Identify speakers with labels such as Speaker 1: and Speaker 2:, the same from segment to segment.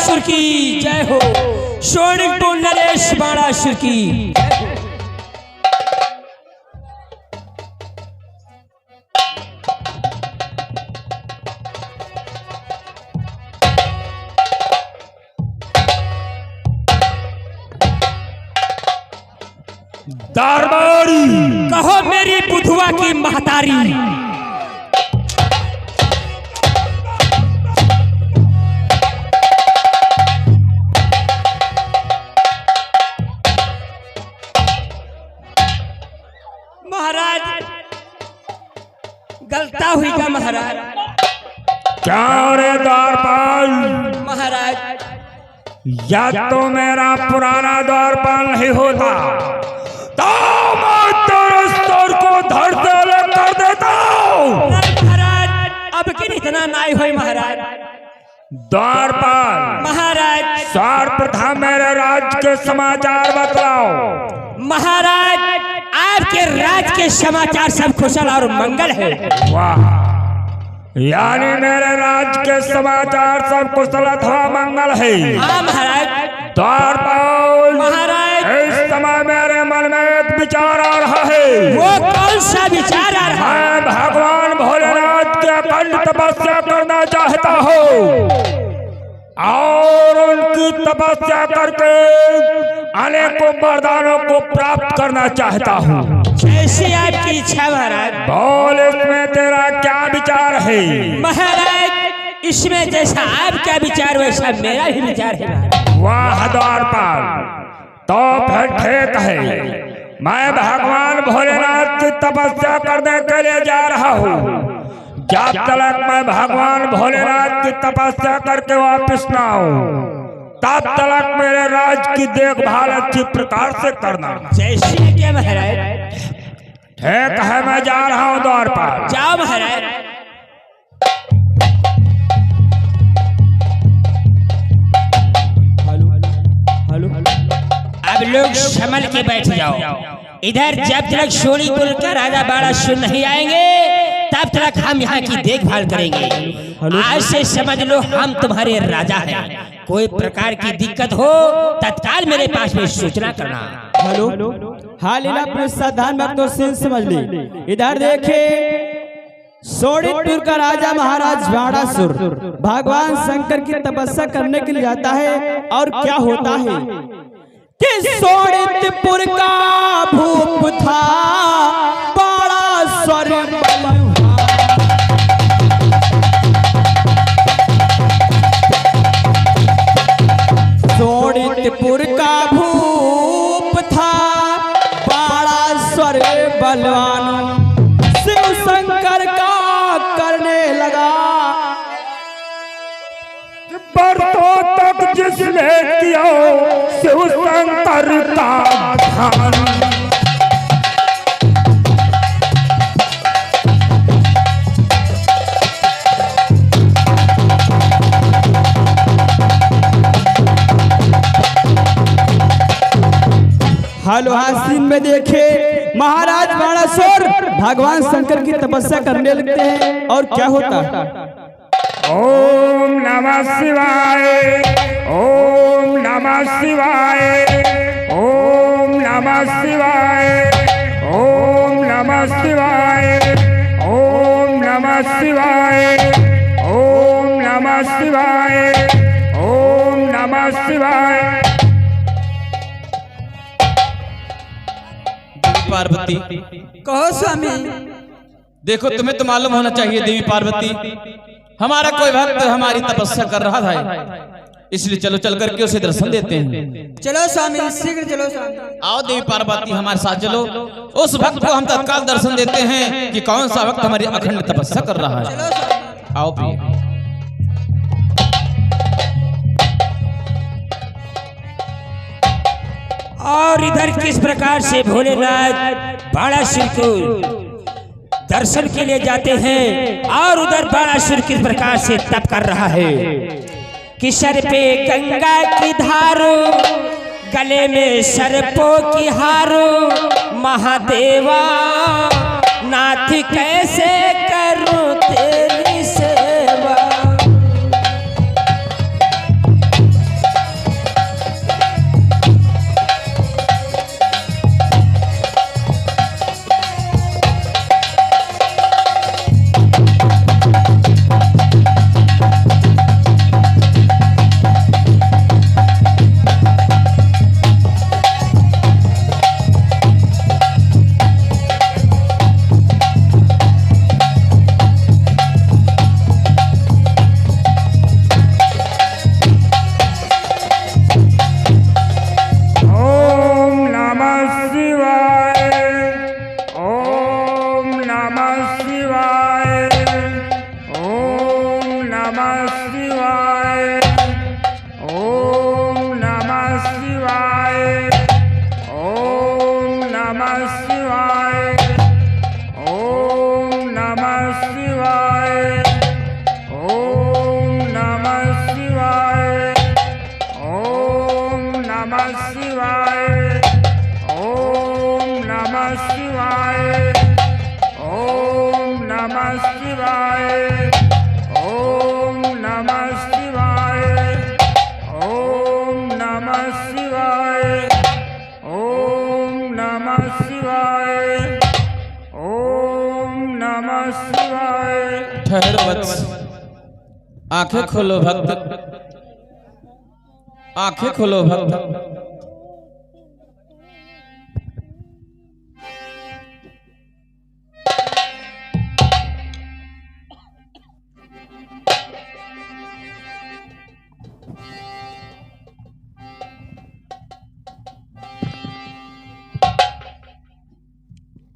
Speaker 1: बाणासुर की जय हो। सोनिकपुर नरेश बाणासुर की।
Speaker 2: दरबारी
Speaker 1: कहो मेरी बुधवा की महतारी। महाराज गलता हुई का महाराज।
Speaker 2: क्या रे द्वारपाल?
Speaker 1: महाराज
Speaker 2: या तो मेरा पुराना द्वारपाल नहीं होता तो मैं तेरे सर को धड़ से अलग कर देता हूँ।
Speaker 1: महाराज अब कि इतना नाई हुई महाराज।
Speaker 2: द्वारपाल
Speaker 1: महाराज
Speaker 2: सर्वप्रथम मेरे राज्य के समाचार बतलाओ।
Speaker 1: महाराज आपके राज्य के समाचार सब कुशल और मंगल है।
Speaker 2: वाह, यानी मेरे राज्य के समाचार सब कुशल अथवा मंगल है।
Speaker 1: हाँ महाराज।
Speaker 2: द्वारपाल
Speaker 1: महाराज
Speaker 2: इस समय मेरे मन में एक विचार आ रहा है।
Speaker 1: वो कौन सा विचार आ रहा है?
Speaker 2: मैं भगवान भोलेनाथ की अखंड तपस्या करना चाहता हूँ और उनकी तपस्या करके अनेकों वरदानों को प्राप्त करना चाहता हूँ।
Speaker 1: जैसी आपकी इच्छा महाराज।
Speaker 2: बोल इसमें तेरा क्या विचार है?
Speaker 1: महाराज इसमें जैसा आपका विचार वैसा मेरा भी विचार है।
Speaker 2: वाह द्वारपाल, तो फिर ठीक है। मैं भगवान भोलेनाथ की तपस्या करने के लिए जा रहा हूँ। जब तक मैं भगवान भोलेनाथ की तपस्या करके वापस ना आऊं तब तक मेरे राज्य की देखभाल अच्छी प्रकार से करना।
Speaker 1: जैसी क्या महाराज?
Speaker 2: ठीक है, मैं जा रहा हूँ द्वारपाल।
Speaker 1: जाओ महाराज। अब लोग संभल के बैठ जाओ। इधर जब तक सोनीपुर का राजा बाणासुर नहीं आएंगे तब तक हम यहाँ की देखभाल करेंगे। आज से समझ लो हम तुम्हारे राजा हैं। कोई प्रकार की दिक्कत हो तत्काल मेरे पास में सूचना करना।
Speaker 3: हेलो हाँ लीला प्रसाद भक्तों से समझ ली। इधर देखे सोनिकपुर का राजा महाराज बाणासुर भगवान शंकर की तपस्या करने के लिए जाता है और क्या होता है कि सोनिकपुर का भूप था बाणासुर। सोनिकपुर का भूप था बाणासुर बलवान। शिव शंकर का करने लगा
Speaker 2: बरसों तक जिसने किया शिव शंकर का ध्यान।
Speaker 3: हालो हासिन में देखे महाराज बाणासुर भगवान शंकर की तपस्या करने लगते हैं और क्या होता?
Speaker 2: ओम नमः शिवाय, ओम नमः शिवाय, ओम नमः शिवाय, ओम नमः शिवाय, ओम नमः शिवाय, ओम नमः शिवाय, ओम नमः शिवाय।
Speaker 4: पार्वती
Speaker 1: कहो स्वामी।
Speaker 4: देखो तुम्हें तो मालूम होना चाहिए देवी पार्वती, हमारा कोई भक्त हमारी तपस्या कर रहा था, इसलिए चलो चल करके उसे दर्शन देते हैं।
Speaker 1: चलो स्वामी शीघ्र चलो स्वामी।
Speaker 4: आओ देवी पार्वती हमारे साथ चलो, उस भक्त को हम तत्काल दर्शन देते हैं कि कौन सा भक्त हमारी अखंड तपस्या कर रहा है। आओ प्रिय।
Speaker 1: और इधर किस प्रकार से भोलेनाथ बाणासुर को दर्शन के लिए जाते हैं और उधर बाणासुर किस प्रकार से तप कर रहा है कि सर पे गंगा की धारो, गले में सर्पों की हारो, महादेवा नाथ कैसे करूं तेरी सेवा।
Speaker 2: नमः शिवाय, ओम नमः शिवाय, ओम नमः शिवाय, ओम नमः शिवाय, ओम नमः शिवाय।
Speaker 4: ठहरो वत्स, आंखें खोलो भक्त, आंखें खोलो भक्त।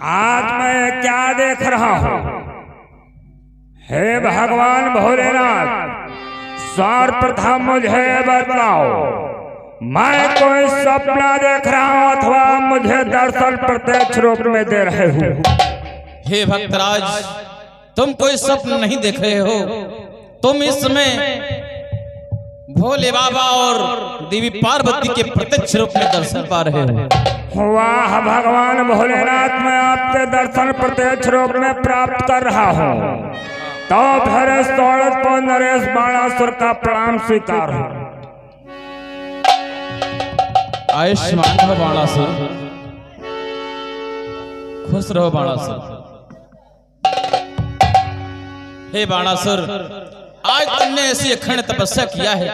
Speaker 2: आज मैं क्या देख रहा हूं? हे भगवान भोलेनाथ, सर्वप्रथम मुझे बतलाओ, मैं कोई सपना देख रहा हूं अथवा मुझे दर्शन प्रत्यक्ष रूप में दे रहे हो?
Speaker 4: हे भक्तराज, तुम कोई स्वप्न नहीं देख रहे हो, तुम इसमें भोले बाबा और देवी पार्वती के प्रत्यक्ष रूप में दर्शन पा रहे हो।
Speaker 2: वाह भगवान भोलेनाथ, मैं आपके दर्शन प्रत्यक्ष रूप में प्राप्त कर रहा हूँ। तो फिर षोडश पर नरेश बाणासुर का प्रणाम स्वीकार हो।
Speaker 4: आयुष्मान रहो बाणासुर, खुश रहो बाणासुर। हे बाणासुर, आज तुमने ऐसी अखंड तपस्या किया है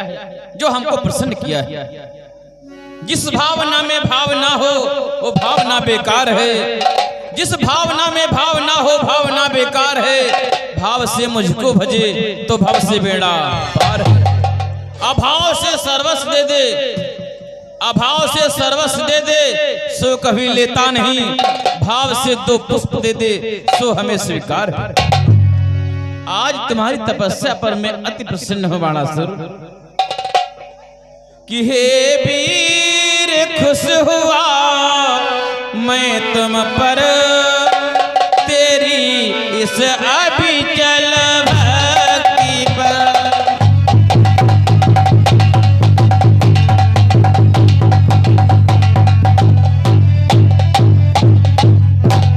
Speaker 4: जो हमको प्रसन्न किया है। जिस भावना में भावना हो वो भावना बेकार है, जिस भावना में भावना हो भावना बेकार है। भाव से मुझको भजे तो भाव से बेड़ा पार है। अभाव से सर्वस्व दे दे, अभाव से सर्वस्व दे दे सो कभी लेता नहीं। भाव से दो पुष्प दे दे सो हमें स्वीकार है। आज तुम्हारी तपस्या पर मैं अति प्रसन्न हूं बाणासुर। कि हे वीर खुश हुआ मैं तुम पर, तेरी इस अविचल भक्ति पर।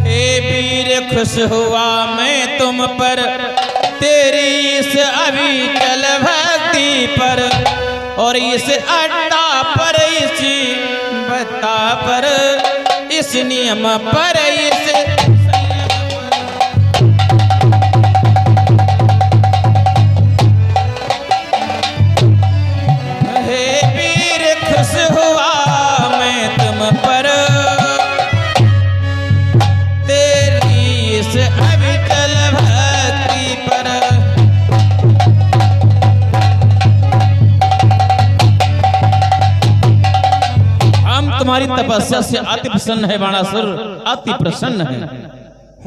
Speaker 4: हे वीर खुश हुआ मैं तुम पर, तेरी इस अविचल भक्ति पर। और इस अड्डा पर, इस बता पर, इस नियम पर, इस हे वीर खुश हुआ मैं तुम पर, तेरी इस अविचल भक्ति पर। तुम्हारी तपस्या से अति प्रसन्न है बाणासुर, अति प्रसन्न है।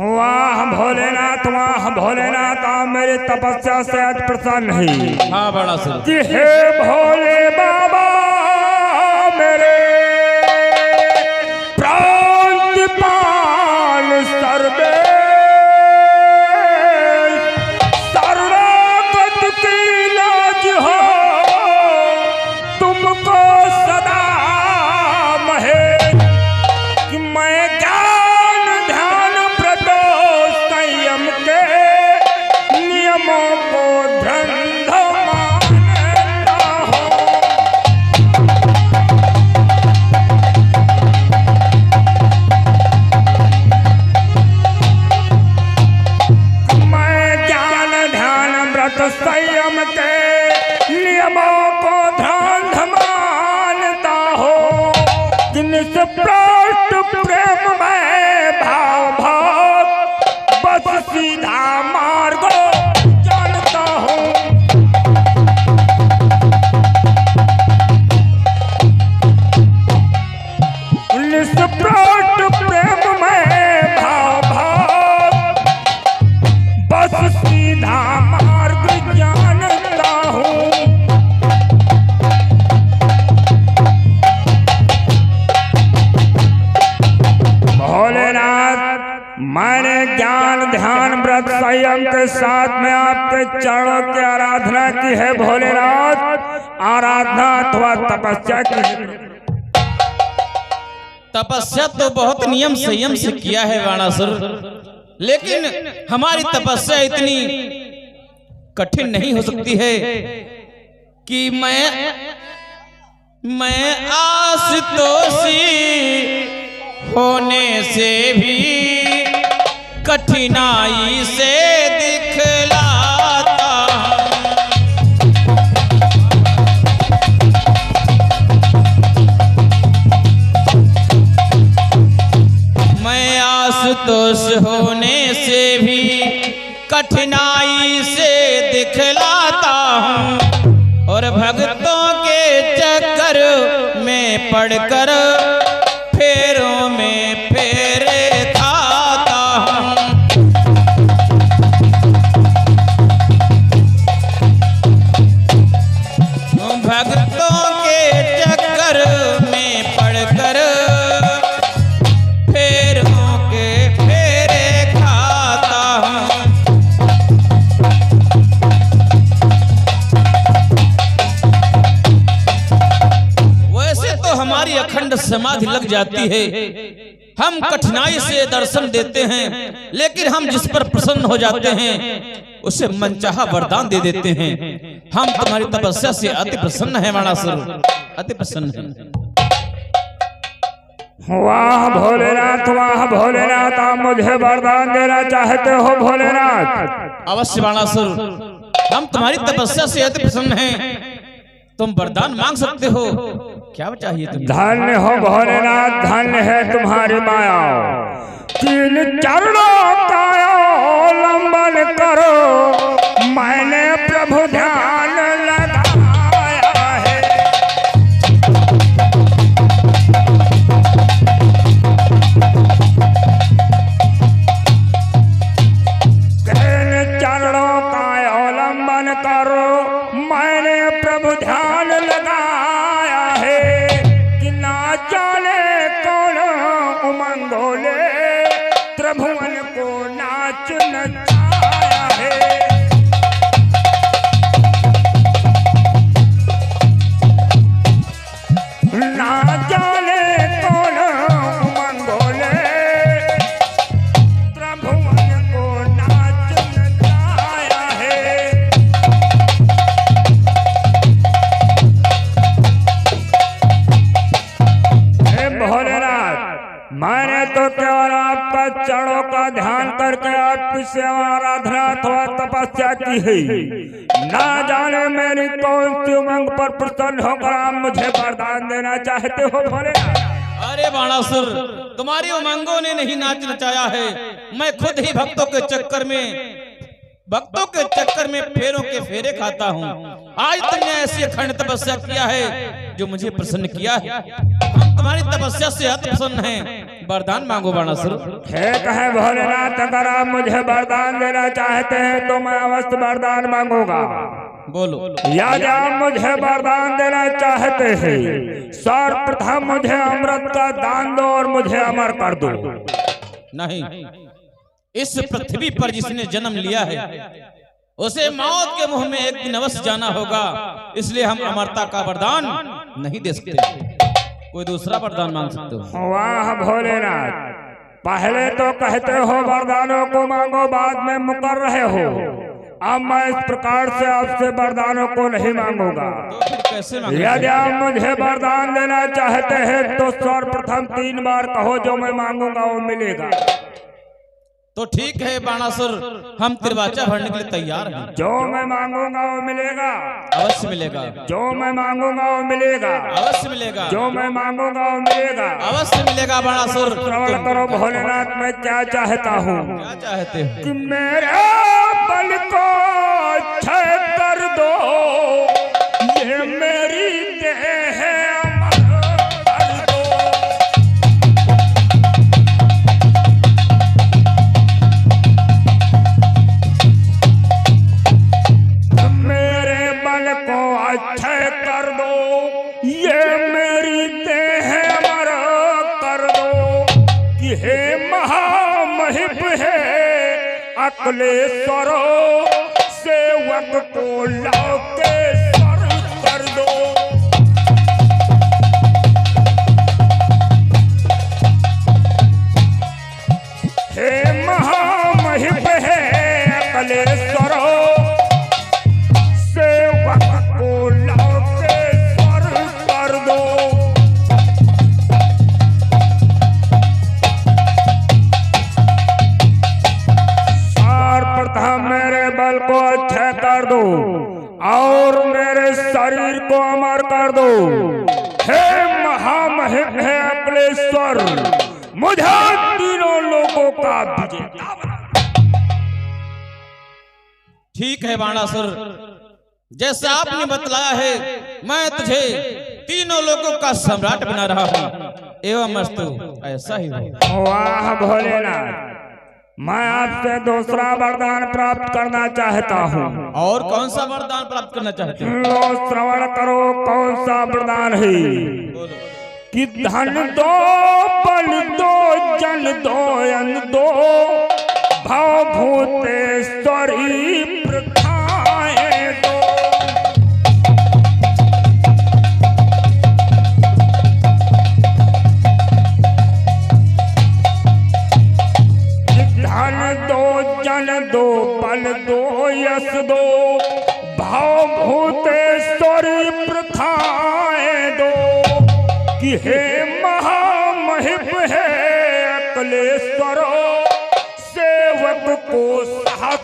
Speaker 2: वाह भोलेनाथ, वाह भोलेनाथ, आप मेरी तपस्या से अति प्रसन्न है।
Speaker 4: हाँ बाणासुर।
Speaker 2: कि हे भोले बाबा मेरे प्राणपाल सर्वे सर्वगत की लाज हो, तुमको सदा कि मैं ज्ञान ध्यान व्रत संयम के नियमों को दृढ़ मानता हूं। मैं ज्ञान ध्यान व्रत संयम के नियमों को दृढ़ मानता हूं। निष्प्रष्ट प्रेम में भाव भाव बस सीधा मार्ग जानता हूँ। निष्प्रष्ट प्रेम में भाव भाव बस सीधा मार्ग जानता हूँ। भोलेनाथ, मैंने ज्ञान ध्यान व्रत संयम के साथ में आपके चरणों की आराधना की है भोलेनाथ। आराधना अथवा तपस्या की है।
Speaker 4: तपस्या तो बहुत नियम संयम से किया है बाणासुर, लेकिन हमारी तपस्या इतनी कठिन नहीं हो सकती है कि मैं आशुतोषी होने से भी कठिनाई से दिखलाता मैं आशुतोष होने से भी कठिनाई से दिखलाता हूँ और भक्तों के चक्कर में पड़कर फेरों में फेरे खाता हूँ। भक्तों के चक्कर में पड़कर फेरों के फेरे खाता हूँ। वैसे तो हमारी अखंड समाधि लग जाती है, हम कठिनाई से दर्शन देते हैं, लेकिन हम जिस पर प्रसन्न हो जाते हैं उसे मनचाहा वरदान दे देते हैं। हम तुम्हारी तपस्या से अति प्रसन्न हैं बाणासुर, अति प्रसन्न हैं।
Speaker 2: वाह भोलेनाथ, आप मुझे वरदान देना चाहते हो भोलेनाथ?
Speaker 4: अवश्य बाणासुर, हम तुम्हारी तपस्या से अति प्रसन्न हैं, तुम वरदान मांग सकते हो। क्या चाहिए तुम्हें?
Speaker 2: धन्य हो भोलेनाथ, धन्य है तुम्हारी माया। तीन चरणों का अवलंबन करो, मैंने प्रभु ध्यान लगाया है। तीन चरणों का अवलंबन करो, मैंने प्रभु ध्यान लगाया है कि ना जाने कौन उमंगोले त्रिभुवन को नाच नचाया है। ना जाने कौन उमंगोले त्रिभुवन को नाच नचाया है। भोलेनाथ, मैंने तो केवल आपका चरणों का ध्यान करके आपकी सेवा आराधना अथवा तपस्या की है। ना जाने मेरी कौन सी उमंग पर प्रसन्न होकर आप मुझे वरदान देना चाहते हो भोलेनाथ?
Speaker 4: अरे बाणासुर, तुम्हारी उमंगों ने नहीं नाच नचाया है, मैं खुद ही भक्तों के चक्कर में फेरों के फेरे खाता हूँ। आज तुमने ऐसी अखंड तपस्या किया है जो मुझे प्रसन्न किया है। हम तुम्हारी तपस्या से अति प्रसन्न हैं, वरदान मांगो बाणासुर।
Speaker 2: ठीक है भोलेनाथ, अगर आप मुझे वरदान देना चाहते हैं तो मैं अवश्य वरदान मांगूंगा।
Speaker 4: बोलो।
Speaker 2: यदि आप मुझे वरदान देना चाहते हैं, सर्वप्रथम मुझे अमृत का दान दो और मुझे अमर कर दो।
Speaker 4: नहीं, इस पृथ्वी पर जिसने जन्म लिया है उसे मौत के मुंह में एक दिन अवश्य जाना होगा, इसलिए हम अमरता का वरदान नहीं दे सकते। कोई दूसरा वरदान मांग सकते हो।
Speaker 2: वाह भोलेनाथ, पहले तो कहते हो वरदानों को मांगो, बाद में मुकर रहे हो। अब मैं इस प्रकार से आपसे वरदानों को नहीं मांगूंगा।
Speaker 4: तो फिर कैसे मांगोगे?
Speaker 2: यदि आप मुझे वरदान देना चाहते हैं तो सर्वप्रथम 3 बार कहो, जो मैं मांगूंगा वो मिलेगा।
Speaker 4: तो ठीक है बाणासुर, हम तिरवाचा भरने के लिए तैयार हैं।
Speaker 2: जो मैं मांगूंगा वो मिलेगा।
Speaker 4: अवश्य मिलेगा।
Speaker 2: जो मैं मांगूंगा वो मिलेगा।
Speaker 4: अवश्य मिलेगा।
Speaker 2: जो मैं मांगूंगा वो मिलेगा।
Speaker 4: अवश्य मिलेगा बाणासुर।
Speaker 2: श्रवण करो भोलेनाथ, मैं क्या चाहता हूँ?
Speaker 4: क्या चाहते हो?
Speaker 2: कि मेरे बल को क्षय कर दो, ये मेरी देह अमर कर दो। मेरे बल को अक्षय कर दो, ये मेरी देह अमर कर दो। कि हे महामहिम है अकलेश्वरो, सेवक को लौके सर कर दो। हे महा अकलेश्वर सेवक को लौकेश्वर कर दो। सर्वप्रथम मेरे बल को अच्छा कर दो और मेरे शरीर को अमर कर दो। हे महामहिम है अकलेश्वर, मुझे तीनों लोगों का विजेता बना।
Speaker 4: ठीक है बाणासुर, जैसा आपने बतलाया है मैं तुझे तीनों लोगों का सम्राट बना रहा हूँ। एवं अस्तु, ऐसा ही हो।
Speaker 2: वाह भोलेनाथ, मैं आपसे दूसरा वरदान प्राप्त करना चाहता हूँ।
Speaker 4: और कौन सा वरदान प्राप्त करना चाहते हो?
Speaker 2: लो श्रवण करो, कौन सा वरदान है? कि धन दो, बल दो, जन दो, अन्न दो, भवभूतेश्वरी प्रथाएं दो। धन दो, जन दो, बल दो, यश दो, भवभूतेश्वरी प्रथाएं दो। कि हे महामहिम है अकलेश्वर, सेवक को साथ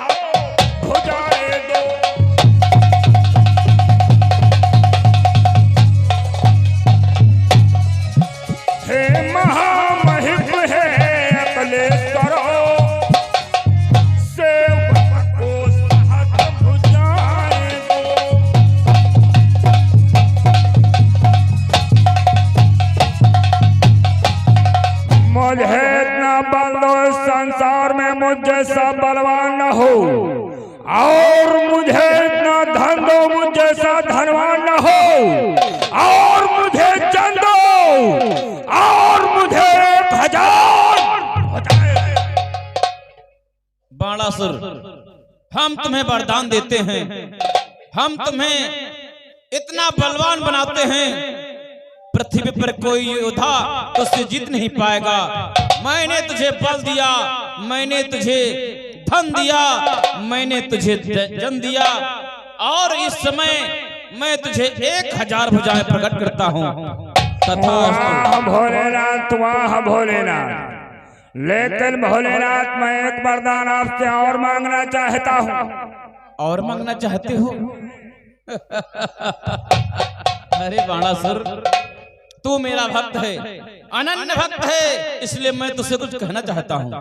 Speaker 2: भुजाएं दो। हे महामहिम है अकलेश्वर, सेवक को साथ भुजाएं दो। मुझे इतना बल दो, संसार में मुझ जैसा बलवान न हो, और मुझे इतना धन दो, मुझ जैसा धनवान न हो, और मुझे जन दो, और मुझे 1000
Speaker 4: बाणासुर, हम तुम्हें वरदान देते हैं, हम तुम्हें इतना बलवान बनाते हैं, पृथ्वी पर कोई योद्धा तुझसे जीत नहीं पाएगा। मैंने तुझे बल दिया, मैंने तुझे धन दिया, मैंने तुझे जन दिया, और इस समय मैं तुझे 1000 भुजाएं प्रकट करता हूँ।
Speaker 2: वाह भोलेनाथ, वाह भोलेनाथ। लेकिन भोलेनाथ, मैं एक वरदान आपसे और मांगना चाहता हूँ।
Speaker 4: और मांगना चाहते हो? अरे बाणासुर, तू मेरा भक्त है, अनन्य भक्त है, इसलिए मैं तुझसे कुछ कहना चाहता हूँ।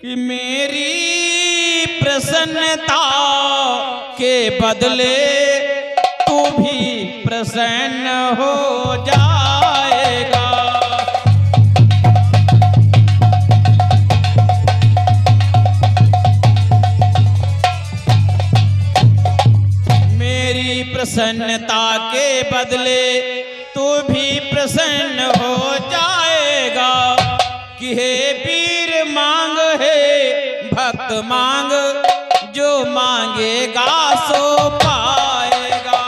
Speaker 4: कि मेरी प्रसन्नता के बदले तू भी प्रसन्न हो जाएगा। मेरी प्रसन्नता के बदले तू भी प्रसन्न हो जाएगा। कि हे वीर मांग, हे भक्त मांग, जो मांगेगा सो पाएगा।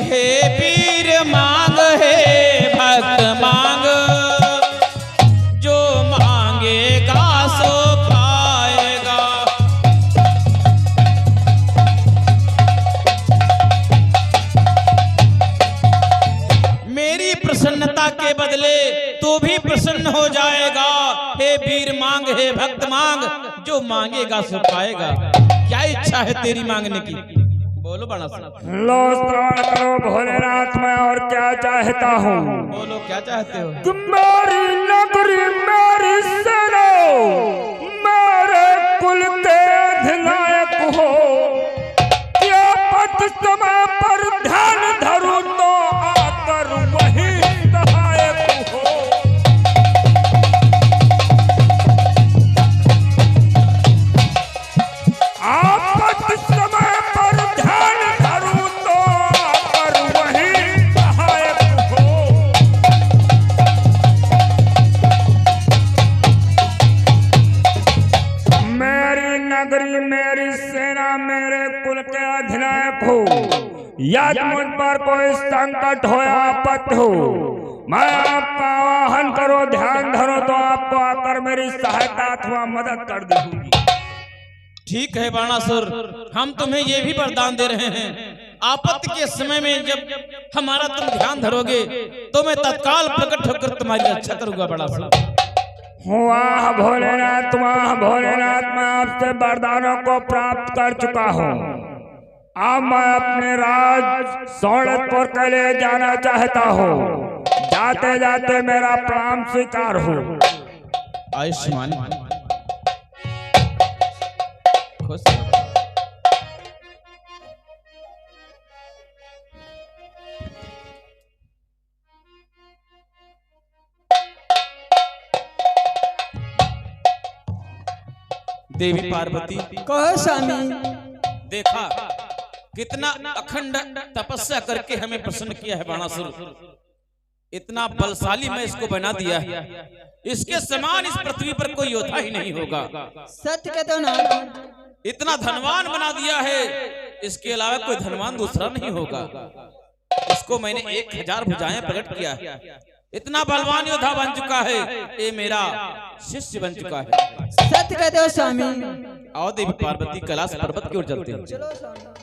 Speaker 4: हे वीर मांग, हे भक्त मांग, जो मांगेगा सो पाएगा। मेरी प्रसन्नता के बदले तू भी प्रसन्न हो जाएगा। हे वीर मांग, हे भक्त मांग, जो मांगेगा सो पाएगा। क्या इच्छा है तेरी मांगने की? बोलो बाणासुर।
Speaker 2: लो श्रवण करो भोलेनाथ, मैं और क्या चाहता हूँ।
Speaker 4: बोलो क्या चाहते हो?
Speaker 2: कि मेरी नगरी, मेरी सेना, मेरे कुल के अधिनायक हो। क्या पद समय पर ध्यान धरूं तो आकर वही सहायक हो। आपत समय पर ध्यान धरूं तो आकर वही सहायक हो। मेरी यदि मुझ पर कोई संकट हो या आपत्ति हो, मैं आपका आवाहन करो, ध्यान धरो तो आपको आकर मेरी सहायता अथवा मदद कर दूंगी।
Speaker 4: ठीक है बाणासुर, हम तुम्हें ये भी वरदान दे रहे हैं, आपत्ति के समय में जब हमारा तुम ध्यान धरोगे तो मैं तत्काल प्रकट होकर तुम्हारी रक्षा करूंगा बाणासुर।
Speaker 2: वाह भोलेनाथ, वाह भोलेनाथ, मैं आपसे वरदानों को प्राप्त कर चुका हूँ। अब मैं अपने राज सौड़तपुर के लिए जाना चाहता हूँ। जाते जाते मेरा प्रणाम स्वीकार हो।
Speaker 4: आयुष्मान खुश देवी पार्वती,
Speaker 3: कहो स्वामी।
Speaker 4: देखा कितना अखंड तपस्या करके हमें प्रसन्न किया है बाणासुर, इतना बलशाली मैं इसको बना दिया है, इसके समान इस पृथ्वी पर कोई योद्धा ही नहीं होगा।
Speaker 3: सत्य कहते हो ना।
Speaker 4: इतना धनवान बना दिया है, इसके अलावा कोई धनवान दूसरा नहीं होगा। इसको मैंने 1000 भुजाएं प्रकट किया है, इतना बलवान योद्धा बन चुका है, ये मेरा शिष्य बन चुका है।
Speaker 3: सत्य कहते हो स्वामी।
Speaker 4: आओ देवी पार्वती, कैलाश पर्वत की ओर चलते हैं।
Speaker 3: चलो स्वामी।